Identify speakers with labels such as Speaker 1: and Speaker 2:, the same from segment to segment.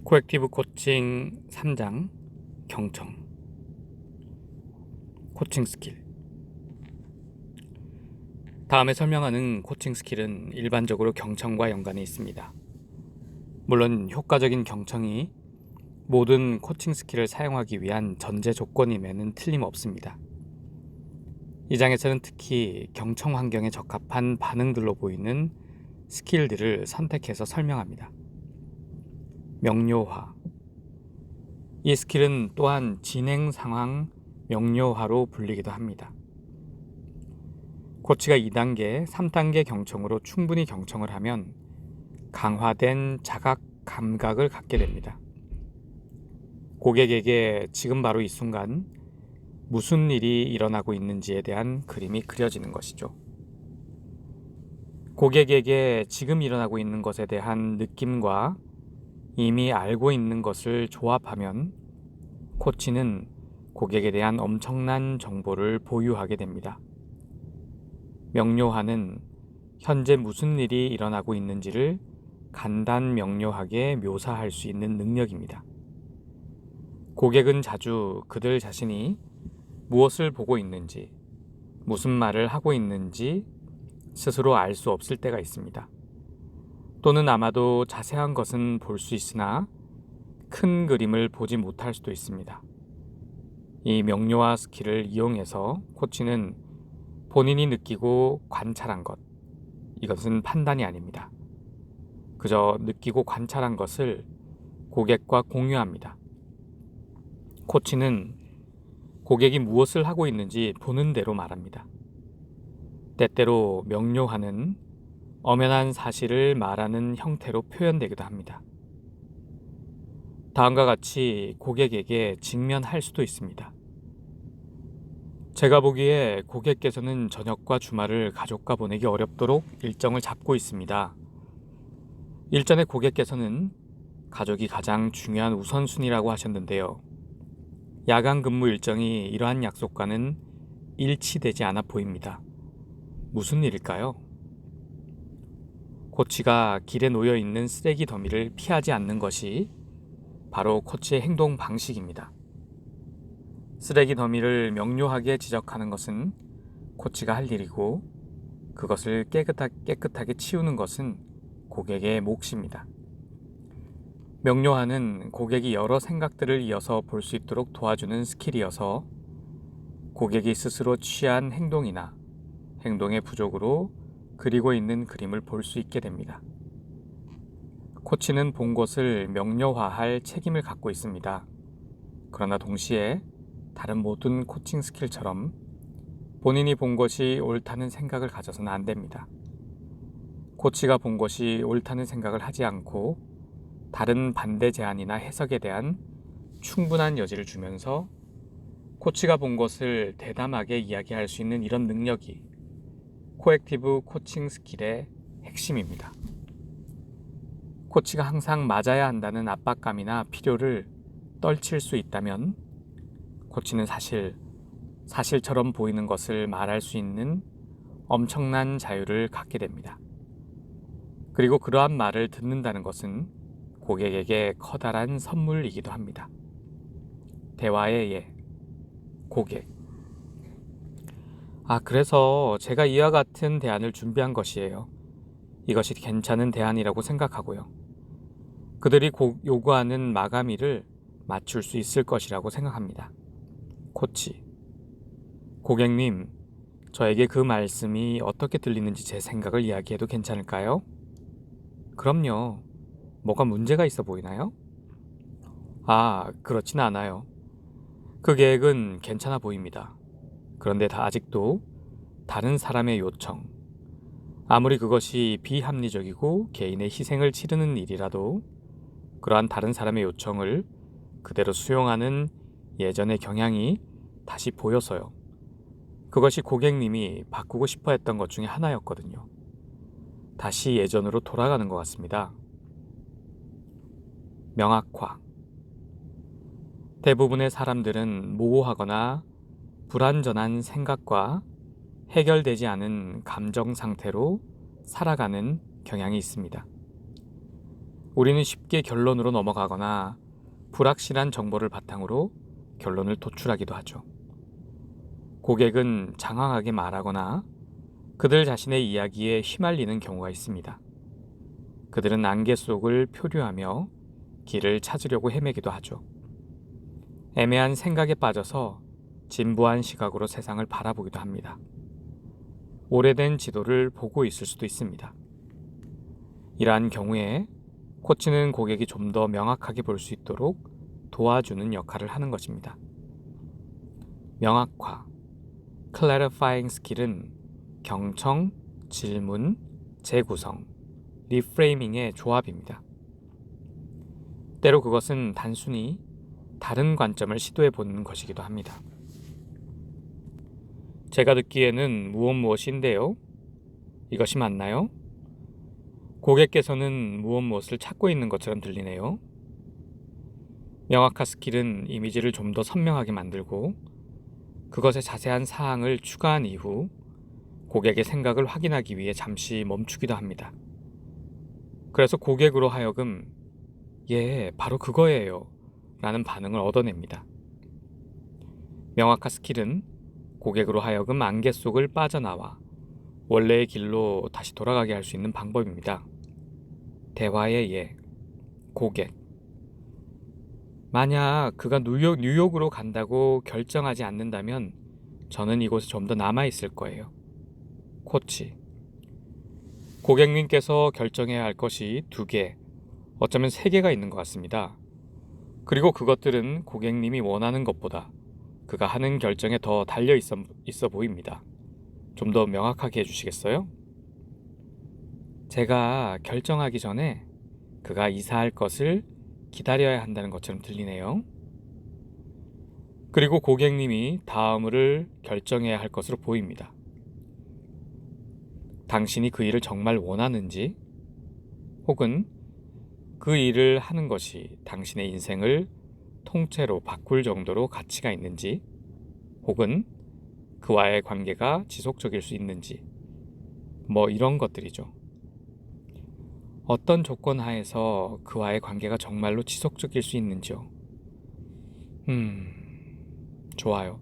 Speaker 1: 코액티브 코칭 3장 경청 코칭 스킬. 다음에 설명하는 코칭 스킬은 일반적으로 경청과 연관이 있습니다. 물론 효과적인 경청이 모든 코칭 스킬을 사용하기 위한 전제 조건임에는 틀림없습니다. 이 장에서는 특히 경청 환경에 적합한 반응들로 보이는 스킬들을 선택해서 설명합니다. 명료화. 이 스킬은 또한 진행 상황 명료화로 불리기도 합니다. 코치가 2단계, 3단계 경청으로 충분히 경청을 하면 강화된 자각 감각을 갖게 됩니다. 고객에게 지금 바로 이 순간 무슨 일이 일어나고 있는지에 대한 그림이 그려지는 것이죠. 고객에게 지금 일어나고 있는 것에 대한 느낌과 이미 알고 있는 것을 조합하면 코치는 고객에 대한 엄청난 정보를 보유하게 됩니다. 명료화는 현재 무슨 일이 일어나고 있는지를 간단 명료하게 묘사할 수 있는 능력입니다. 고객은 자주 그들 자신이 무엇을 보고 있는지, 무슨 말을 하고 있는지 스스로 알 수 없을 때가 있습니다. 또는 아마도 자세한 것은 볼 수 있으나 큰 그림을 보지 못할 수도 있습니다. 이 명료화 스킬을 이용해서 코치는 본인이 느끼고 관찰한 것, 이것은 판단이 아닙니다. 그저 느끼고 관찰한 것을 고객과 공유합니다. 코치는 고객이 무엇을 하고 있는지 보는 대로 말합니다. 때때로 명료화는 엄연한 사실을 말하는 형태로 표현되기도 합니다. 다음과 같이 고객에게 직면할 수도 있습니다. 제가 보기에 고객께서는 저녁과 주말을 가족과 보내기 어렵도록 일정을 잡고 있습니다. 일전에 고객께서는 가족이 가장 중요한 우선순위라고 하셨는데요. 야간 근무 일정이 이러한 약속과는 일치되지 않아 보입니다. 무슨 일일까요? 코치가 길에 놓여 있는 쓰레기 더미를 피하지 않는 것이 바로 코치의 행동 방식입니다. 쓰레기 더미를 명료하게 지적하는 것은 코치가 할 일이고 그것을 깨끗하게 치우는 것은 고객의 몫입니다. 명료화는 고객이 여러 생각들을 이어서 볼 수 있도록 도와주는 스킬이어서 고객이 스스로 취한 행동이나 행동의 부족으로 그리고 있는 그림을 볼 수 있게 됩니다. 코치는 본 것을 명료화할 책임을 갖고 있습니다. 그러나 동시에 다른 모든 코칭 스킬처럼 본인이 본 것이 옳다는 생각을 가져서는 안 됩니다. 코치가 본 것이 옳다는 생각을 하지 않고 다른 반대 제안이나 해석에 대한 충분한 여지를 주면서 코치가 본 것을 대담하게 이야기할 수 있는 이런 능력이 코액티브 코칭 스킬의 핵심입니다. 코치가 항상 맞아야 한다는 압박감이나 필요를 떨칠 수 있다면 코치는 사실처럼 보이는 것을 말할 수 있는 엄청난 자유를 갖게 됩니다. 그리고 그러한 말을 듣는다는 것은 고객에게 커다란 선물이기도 합니다. 대화의 예, 고객. 그래서 제가 이와 같은 대안을 준비한 것이에요. 이것이 괜찮은 대안이라고 생각하고요. 그들이 요구하는 마감일을 맞출 수 있을 것이라고 생각합니다. 코치. 고객님, 저에게 그 말씀이 어떻게 들리는지 제 생각을 이야기해도 괜찮을까요? 그럼요. 뭐가 문제가 있어 보이나요? 그렇진 않아요. 그 계획은 괜찮아 보입니다. 그런데 아직도 다른 사람의 요청, 아무리 그것이 비합리적이고 개인의 희생을 치르는 일이라도 그러한 다른 사람의 요청을 그대로 수용하는 예전의 경향이 다시 보여서요. 그것이 고객님이 바꾸고 싶어 했던 것 중에 하나였거든요. 다시 예전으로 돌아가는 것 같습니다. 명확화. 대부분의 사람들은 모호하거나 불완전한 생각과 해결되지 않은 감정 상태로 살아가는 경향이 있습니다. 우리는 쉽게 결론으로 넘어가거나 불확실한 정보를 바탕으로 결론을 도출하기도 하죠. 고객은 장황하게 말하거나 그들 자신의 이야기에 휘말리는 경우가 있습니다. 그들은 안개 속을 표류하며 길을 찾으려고 헤매기도 하죠. 애매한 생각에 빠져서 진부한 시각으로 세상을 바라보기도 합니다. 오래된 지도를 보고 있을 수도 있습니다. 이러한 경우에 코치는 고객이 좀 더 명확하게 볼 수 있도록 도와주는 역할을 하는 것입니다. 명확화, clarifying 스킬은 경청, 질문, 재구성, 리프레이밍의 조합입니다. 때로 그것은 단순히 다른 관점을 시도해 보는 것이기도 합니다. 제가 듣기에는 무엇인데요? 이것이 맞나요? 고객께서는 무엇을 찾고 있는 것처럼 들리네요. 명확화 스킬은 이미지를 좀 더 선명하게 만들고 그것의 자세한 사항을 추가한 이후 고객의 생각을 확인하기 위해 잠시 멈추기도 합니다. 그래서 고객으로 하여금 예, 바로 그거예요 라는 반응을 얻어냅니다. 명확화 스킬은 고객으로 하여금 안개 속을 빠져나와 원래의 길로 다시 돌아가게 할 수 있는 방법입니다. 대화의 예, 고객. 만약 그가 뉴욕으로 간다고 결정하지 않는다면 저는 이곳에 좀 더 남아있을 거예요. 코치. 고객님께서 결정해야 할 것이 2개, 어쩌면 3개가 있는 것 같습니다. 그리고 그것들은 고객님이 원하는 것보다 그가 하는 결정에 더 달려 있어 보입니다. 좀 더 명확하게 해주시겠어요? 제가 결정하기 전에 그가 이사할 것을 기다려야 한다는 것처럼 들리네요. 그리고 고객님이 다음을 결정해야 할 것으로 보입니다. 당신이 그 일을 정말 원하는지, 혹은 그 일을 하는 것이 당신의 인생을 통째로 바꿀 정도로 가치가 있는지, 혹은 그와의 관계가 지속적일 수 있는지, 이런 것들이죠. 어떤 조건 하에서 그와의 관계가 정말로 지속적일 수 있는지요. 좋아요.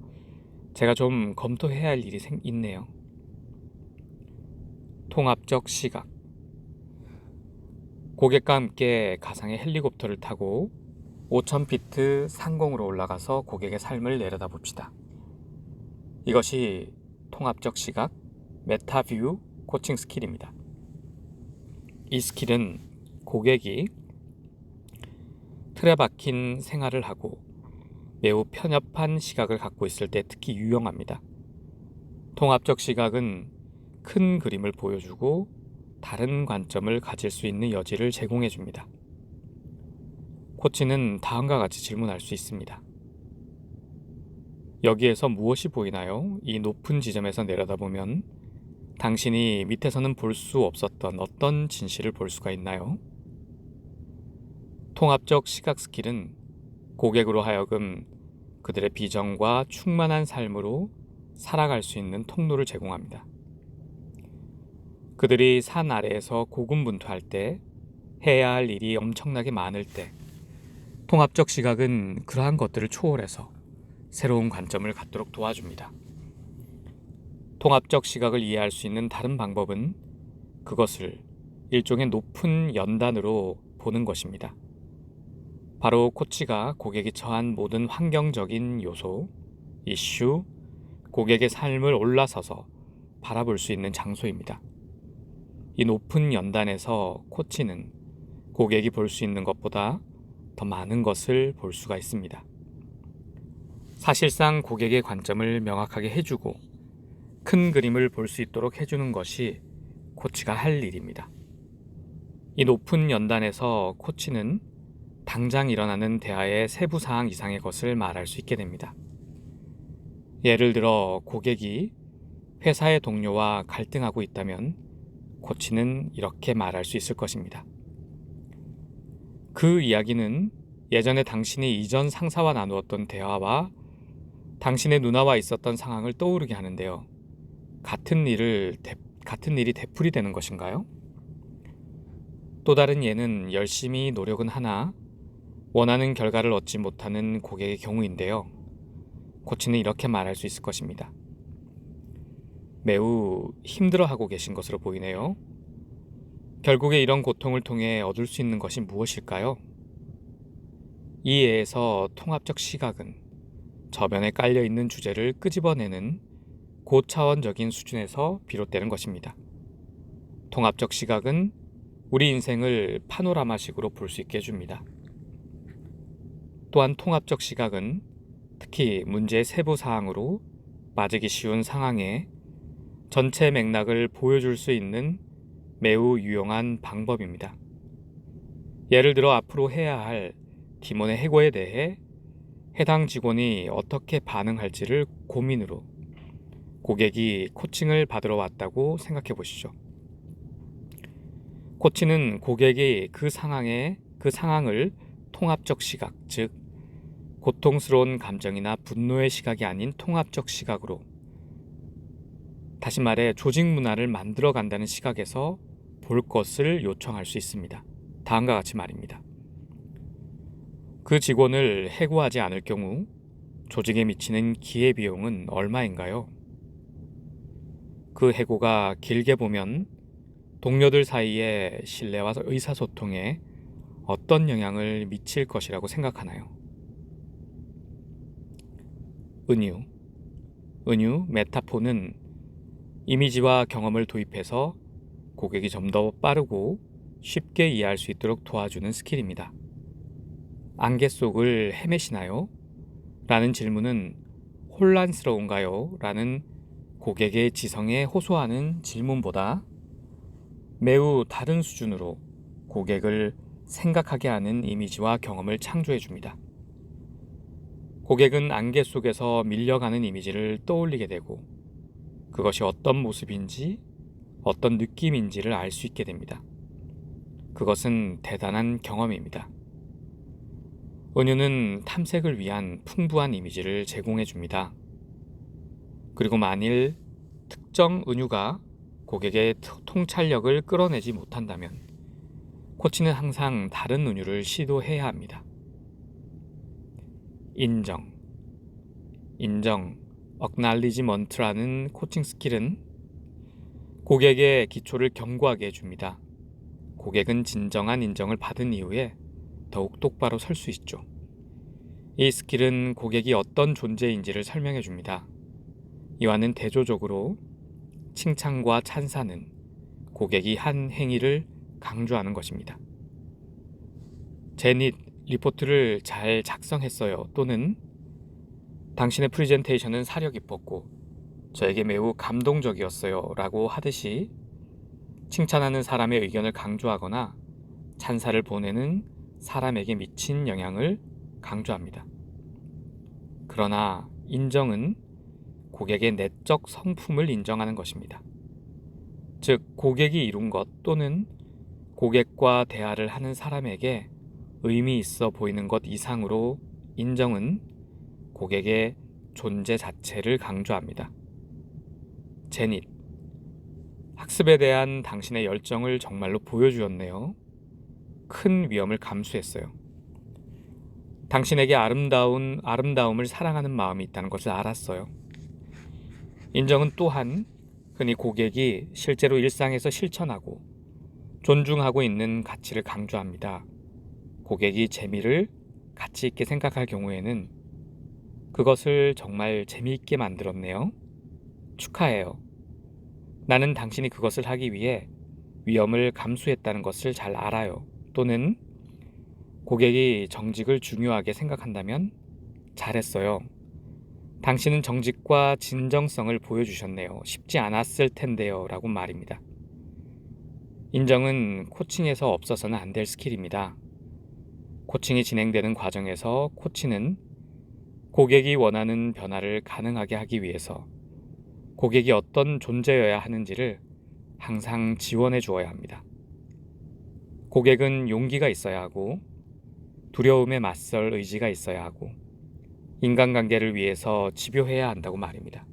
Speaker 1: 제가 좀 검토해야 할 일이 있네요. 통합적 시각. 고객과 함께 가상의 헬리콥터를 타고 5,000피트 상공으로 올라가서 고객의 삶을 내려다 봅시다. 이것이 통합적 시각, 메타뷰 코칭 스킬입니다. 이 스킬은 고객이 틀에 박힌 생활을 하고 매우 편협한 시각을 갖고 있을 때 특히 유용합니다. 통합적 시각은 큰 그림을 보여주고 다른 관점을 가질 수 있는 여지를 제공해 줍니다. 코치는 다음과 같이 질문할 수 있습니다. 여기에서 무엇이 보이나요? 이 높은 지점에서 내려다보면 당신이 밑에서는 볼 수 없었던 어떤 진실을 볼 수가 있나요? 통합적 시각 스킬은 고객으로 하여금 그들의 비전과 충만한 삶으로 살아갈 수 있는 통로를 제공합니다. 그들이 산 아래에서 고군분투할 때, 해야 할 일이 엄청나게 많을 때, 통합적 시각은 그러한 것들을 초월해서 새로운 관점을 갖도록 도와줍니다. 통합적 시각을 이해할 수 있는 다른 방법은 그것을 일종의 높은 연단으로 보는 것입니다. 바로 코치가 고객이 처한 모든 환경적인 요소, 이슈, 고객의 삶을 올라서서 바라볼 수 있는 장소입니다. 이 높은 연단에서 코치는 고객이 볼 수 있는 것보다 더 많은 것을 볼 수가 있습니다. 사실상 고객의 관점을 명확하게 해주고 큰 그림을 볼 수 있도록 해주는 것이 코치가 할 일입니다. 이 높은 연단에서 코치는 당장 일어나는 대화의 세부 사항 이상의 것을 말할 수 있게 됩니다. 예를 들어 고객이 회사의 동료와 갈등하고 있다면 코치는 이렇게 말할 수 있을 것입니다. 그 이야기는 예전에 당신이 이전 상사와 나누었던 대화와 당신의 누나와 있었던 상황을 떠오르게 하는데요. 같은 일이 되풀이되는 것인가요? 또 다른 예는 열심히 노력은 하나 원하는 결과를 얻지 못하는 고객의 경우인데요. 코치는 이렇게 말할 수 있을 것입니다. 매우 힘들어하고 계신 것으로 보이네요. 결국에 이런 고통을 통해 얻을 수 있는 것이 무엇일까요? 이 예에서 통합적 시각은 저변에 깔려있는 주제를 끄집어내는 고차원적인 수준에서 비롯되는 것입니다. 통합적 시각은 우리 인생을 파노라마식으로 볼 수 있게 해줍니다. 또한 통합적 시각은 특히 문제의 세부 사항으로 빠지기 쉬운 상황에 전체 맥락을 보여줄 수 있는 매우 유용한 방법입니다. 예를 들어 앞으로 해야 할 팀원의 해고에 대해 해당 직원이 어떻게 반응할지를 고민으로 고객이 코칭을 받으러 왔다고 생각해 보시죠. 코치는 고객이 그 상황을 통합적 시각, 즉 고통스러운 감정이나 분노의 시각이 아닌 통합적 시각으로, 다시 말해 조직 문화를 만들어 간다는 시각에서 볼 것을 요청할 수 있습니다. 다음과 같이 말입니다. 그 직원을 해고하지 않을 경우 조직에 미치는 기회비용은 얼마인가요? 그 해고가 길게 보면 동료들 사이의 신뢰와 의사소통에 어떤 영향을 미칠 것이라고 생각하나요? 은유, 메타포는 이미지와 경험을 도입해서 고객이 좀 더 빠르고 쉽게 이해할 수 있도록 도와주는 스킬입니다. 안개 속을 헤매시나요? 라는 질문은 혼란스러운가요? 라는 고객의 지성에 호소하는 질문보다 매우 다른 수준으로 고객을 생각하게 하는 이미지와 경험을 창조해 줍니다. 고객은 안개 속에서 밀려가는 이미지를 떠올리게 되고 그것이 어떤 모습인지 어떤 느낌인지를 알 수 있게 됩니다. 그것은 대단한 경험입니다. 은유는 탐색을 위한 풍부한 이미지를 제공해 줍니다. 그리고 만일 특정 은유가 고객의 통찰력을 끌어내지 못한다면 코치는 항상 다른 은유를 시도해야 합니다. 인정, acknowledgement라는 코칭 스킬은 고객의 기초를 견고하게 해줍니다. 고객은 진정한 인정을 받은 이후에 더욱 똑바로 설 수 있죠. 이 스킬은 고객이 어떤 존재인지를 설명해 줍니다. 이와는 대조적으로 칭찬과 찬사는 고객이 한 행위를 강조하는 것입니다. 제닛 리포트를 잘 작성했어요. 또는 당신의 프레젠테이션은 사려 깊었고 저에게 매우 감동적이었어요. 라고 하듯이 칭찬하는 사람의 의견을 강조하거나 찬사를 보내는 사람에게 미친 영향을 강조합니다. 그러나 인정은 고객의 내적 성품을 인정하는 것입니다. 즉, 고객이 이룬 것 또는 고객과 대화를 하는 사람에게 의미 있어 보이는 것 이상으로 인정은 고객의 존재 자체를 강조합니다. 제닛, 학습에 대한 당신의 열정을 정말로 보여주었네요. 큰 위험을 감수했어요. 당신에게 아름다움을 사랑하는 마음이 있다는 것을 알았어요. 인정은 또한 흔히 고객이 실제로 일상에서 실천하고 존중하고 있는 가치를 강조합니다. 고객이 재미를 가치 있게 생각할 경우에는 그것을 정말 재미있게 만들었네요. 축하해요. 나는 당신이 그것을 하기 위해 위험을 감수했다는 것을 잘 알아요. 또는 고객이 정직을 중요하게 생각한다면 잘했어요. 당신은 정직과 진정성을 보여주셨네요. 쉽지 않았을 텐데요. 라고 말입니다. 인정은 코칭에서 없어서는 안 될 스킬입니다. 코칭이 진행되는 과정에서 코치는 고객이 원하는 변화를 가능하게 하기 위해서 고객이 어떤 존재여야 하는지를 항상 지원해 주어야 합니다. 고객은 용기가 있어야 하고 두려움에 맞설 의지가 있어야 하고 인간관계를 위해서 집요해야 한다고 말입니다.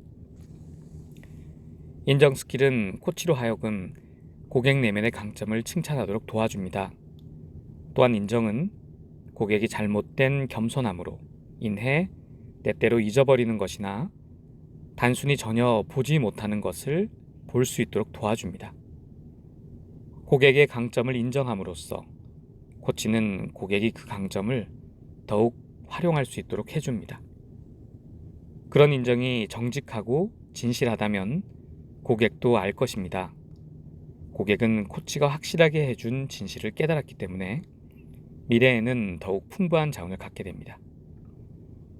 Speaker 1: 인정 스킬은 코치로 하여금 고객 내면의 강점을 칭찬하도록 도와줍니다. 또한 인정은 고객이 잘못된 겸손함으로 인해 때때로 잊어버리는 것이나 단순히 전혀 보지 못하는 것을 볼 수 있도록 도와줍니다. 고객의 강점을 인정함으로써 코치는 고객이 그 강점을 더욱 활용할 수 있도록 해줍니다. 그런 인정이 정직하고 진실하다면 고객도 알 것입니다. 고객은 코치가 확실하게 해준 진실을 깨달았기 때문에 미래에는 더욱 풍부한 자원을 갖게 됩니다.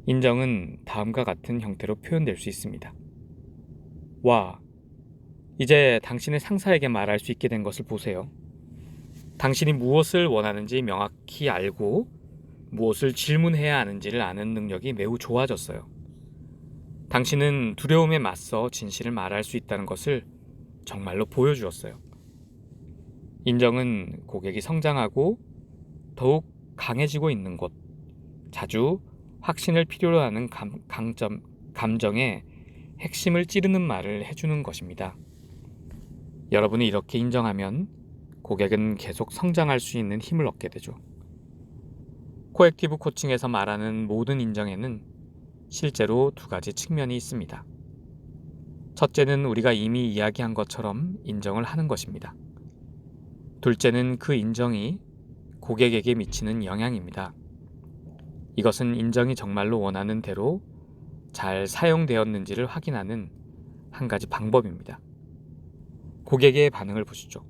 Speaker 1: 인정은 다음과 같은 형태로 표현될 수 있습니다. 와, 이제 당신의 상사에게 말할 수 있게 된 것을 보세요. 당신이 무엇을 원하는지 명확히 알고 무엇을 질문해야 하는지를 아는 능력이 매우 좋아졌어요. 당신은 두려움에 맞서 진실을 말할 수 있다는 것을 정말로 보여주었어요. 인정은 고객이 성장하고 더욱 강해지고 있는 곳, 자주 확신을 필요로 하는 감정의 핵심을 찌르는 말을 해주는 것입니다. 여러분이 이렇게 인정하면 고객은 계속 성장할 수 있는 힘을 얻게 되죠. 코액티브 코칭에서 말하는 모든 인정에는 실제로 두 가지 측면이 있습니다. 첫째는 우리가 이미 이야기한 것처럼 인정을 하는 것입니다. 둘째는 그 인정이 고객에게 미치는 영향입니다. 이것은 인정이 정말로 원하는 대로 잘 사용되었는지를 확인하는 한 가지 방법입니다. 고객의 반응을 보시죠.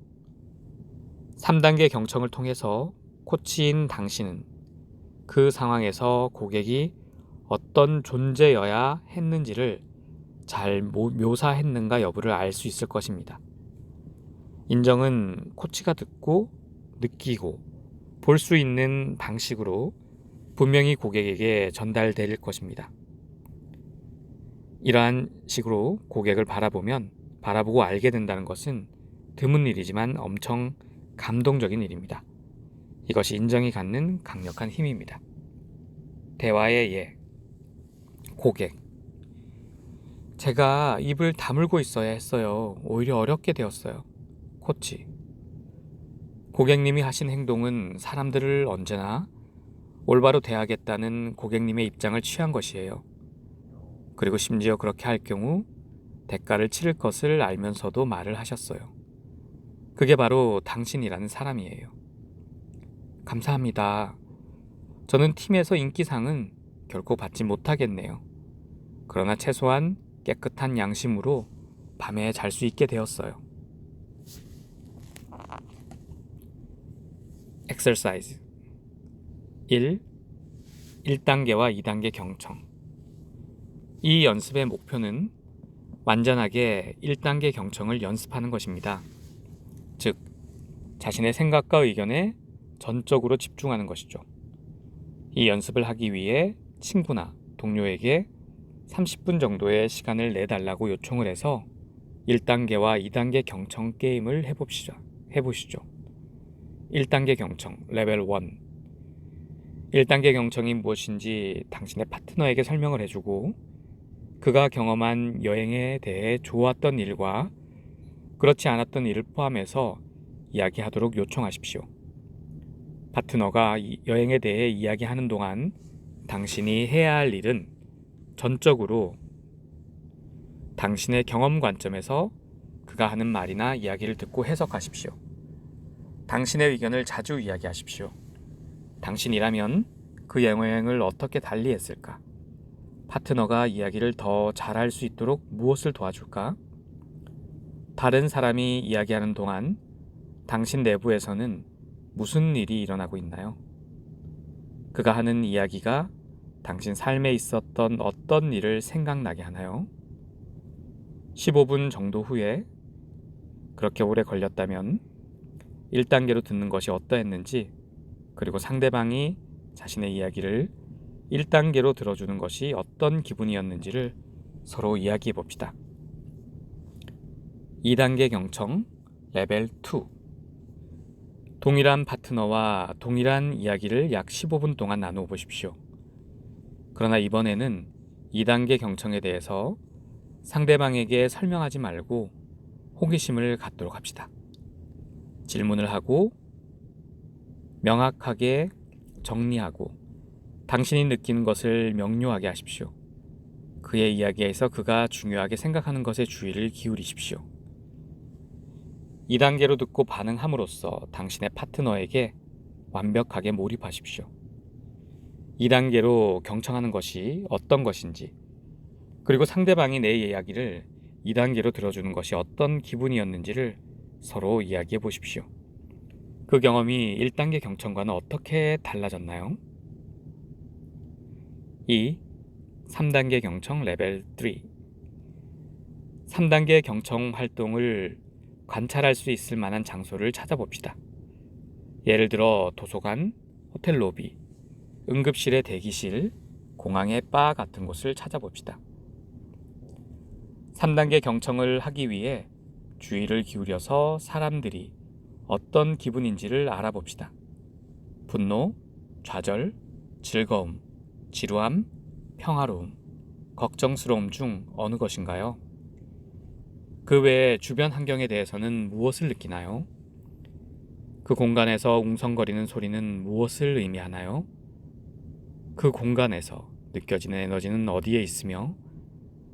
Speaker 1: 3단계 경청을 통해서 코치인 당신은 그 상황에서 고객이 어떤 존재여야 했는지를 잘 묘사했는가 여부를 알 수 있을 것입니다. 인정은 코치가 듣고 느끼고 볼 수 있는 방식으로 분명히 고객에게 전달될 것입니다. 이러한 식으로 고객을 바라보고 알게 된다는 것은 드문 일이지만 엄청 감동적인 일입니다. 이것이 인정이 갖는 강력한 힘입니다. 대화의 예. 고객. 제가 입을 다물고 있어야 했어요. 오히려 어렵게 되었어요. 코치. 고객님이 하신 행동은 사람들을 언제나 올바로 대하겠다는 고객님의 입장을 취한 것이에요. 그리고 심지어 그렇게 할 경우 대가를 치를 것을 알면서도 말을 하셨어요. 그게 바로 당신이라는 사람이에요. 감사합니다. 저는 팀에서 인기상은 결코 받지 못하겠네요. 그러나 최소한 깨끗한 양심으로 밤에 잘 수 있게 되었어요. Exercise 1단계와 2단계 경청. 이 연습의 목표는 완전하게 1단계 경청을 연습하는 것입니다. 즉, 자신의 생각과 의견에 전적으로 집중하는 것이죠. 이 연습을 하기 위해 친구나 동료에게 30분 정도의 시간을 내달라고 요청을 해서 1단계와 2단계 경청 게임을 해보시죠. 1단계 경청, 레벨 1. 1단계 경청이 무엇인지 당신의 파트너에게 설명을 해주고 그가 경험한 여행에 대해 좋았던 일과 그렇지 않았던 일을 포함해서 이야기하도록 요청하십시오. 파트너가 여행에 대해 이야기하는 동안 당신이 해야 할 일은 전적으로 당신의 경험 관점에서 그가 하는 말이나 이야기를 듣고 해석하십시오. 당신의 의견을 자주 이야기하십시오. 당신이라면 그 여행을 어떻게 달리했을까? 파트너가 이야기를 더 잘할 수 있도록 무엇을 도와줄까? 다른 사람이 이야기하는 동안 당신 내부에서는 무슨 일이 일어나고 있나요? 그가 하는 이야기가 당신 삶에 있었던 어떤 일을 생각나게 하나요? 15분 정도 후에 그렇게 오래 걸렸다면 1단계로 듣는 것이 어떠했는지 그리고 상대방이 자신의 이야기를 1단계로 들어주는 것이 어떤 기분이었는지를 서로 이야기해 봅시다. 2단계 경청 레벨 2. 동일한 파트너와 동일한 이야기를 약 15분 동안 나누어 보십시오. 그러나 이번에는 2단계 경청에 대해서 상대방에게 설명하지 말고 호기심을 갖도록 합시다. 질문을 하고 명확하게 정리하고 당신이 느끼는 것을 명료하게 하십시오. 그의 이야기에서 그가 중요하게 생각하는 것에 주의를 기울이십시오. 2단계로 듣고 반응함으로써 당신의 파트너에게 완벽하게 몰입하십시오. 2단계로 경청하는 것이 어떤 것인지, 그리고 상대방이 내 이야기를 2단계로 들어주는 것이 어떤 기분이었는지를 서로 이야기해 보십시오. 그 경험이 1단계 경청과는 어떻게 달라졌나요? 2. 3단계 경청 레벨 3. 3단계 경청 활동을 관찰할 수 있을 만한 장소를 찾아봅시다. 예를 들어 도서관, 호텔 로비, 응급실의 대기실, 공항의 바 같은 곳을 찾아봅시다. 3단계 경청을 하기 위해 주의를 기울여서 사람들이 어떤 기분인지를 알아봅시다. 분노, 좌절, 즐거움, 지루함, 평화로움, 걱정스러움 중 어느 것인가요? 그 외에 주변 환경에 대해서는 무엇을 느끼나요? 그 공간에서 웅성거리는 소리는 무엇을 의미하나요? 그 공간에서 느껴지는 에너지는 어디에 있으며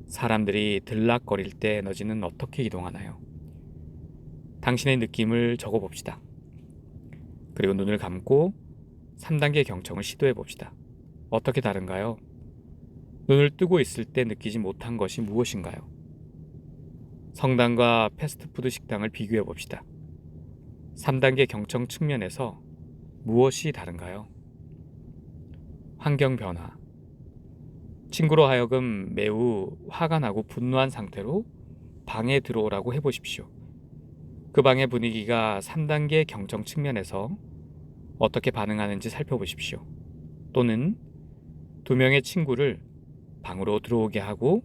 Speaker 1: 사람들이 들락거릴 때 에너지는 어떻게 이동하나요? 당신의 느낌을 적어봅시다. 그리고 눈을 감고 3단계 경청을 시도해 봅시다. 어떻게 다른가요? 눈을 뜨고 있을 때 느끼지 못한 것이 무엇인가요? 성당과 패스트푸드 식당을 비교해 봅시다. 3단계 경청 측면에서 무엇이 다른가요? 환경 변화. 친구로 하여금 매우 화가 나고 분노한 상태로 방에 들어오라고 해보십시오. 그 방의 분위기가 3단계 경청 측면에서 어떻게 반응하는지 살펴보십시오. 또는 2명의 친구를 방으로 들어오게 하고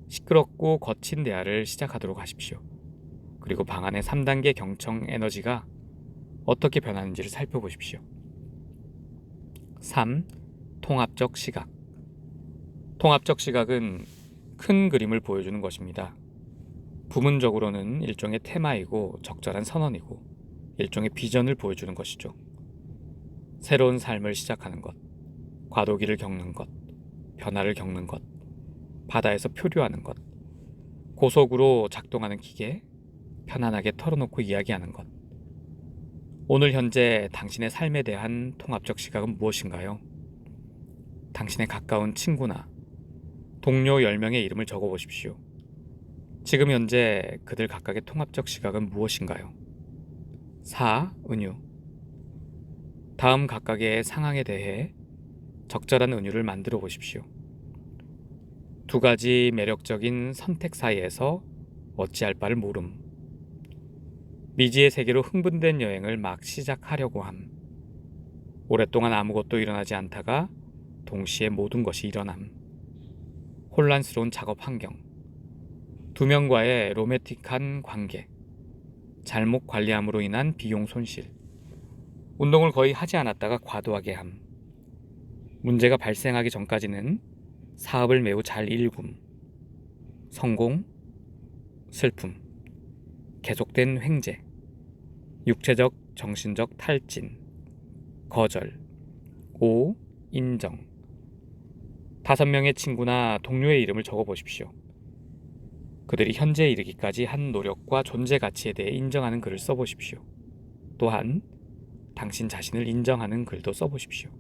Speaker 1: 시끄럽고 거친 대화를 시작하도록 하십시오. 그리고 방 안의 3단계 경청 에너지가 어떻게 변하는지를 살펴보십시오. 3. 통합적 시각. 통합적 시각은 큰 그림을 보여주는 것입니다. 부문적으로는 일종의 테마이고 적절한 선언이고 일종의 비전을 보여주는 것이죠. 새로운 삶을 시작하는 것, 과도기를 겪는 것, 변화를 겪는 것, 바다에서 표류하는 것, 고속으로 작동하는 기계, 편안하게 털어놓고 이야기하는 것. 오늘 현재 당신의 삶에 대한 통합적 시각은 무엇인가요? 당신의 가까운 친구나 동료 10명의 이름을 적어보십시오. 지금 현재 그들 각각의 통합적 시각은 무엇인가요? 4. 은유. 다음 각각의 상황에 대해 적절한 은유를 만들어 보십시오. 2가지 매력적인 선택 사이에서 어찌할 바를 모름. 미지의 세계로 흥분된 여행을 막 시작하려고 함. 오랫동안 아무것도 일어나지 않다가 동시에 모든 것이 일어남. 혼란스러운 작업 환경. 2명과의 로맨틱한 관계. 잘못 관리함으로 인한 비용 손실. 운동을 거의 하지 않았다가 과도하게 함. 문제가 발생하기 전까지는 사업을 매우 잘 일굼. 성공, 슬픔, 계속된 횡재, 육체적, 정신적 탈진, 거절, 5. 인정. 5명의 친구나 동료의 이름을 적어보십시오. 그들이 현재에 이르기까지 한 노력과 존재 가치에 대해 인정하는 글을 써보십시오. 또한 당신 자신을 인정하는 글도 써보십시오.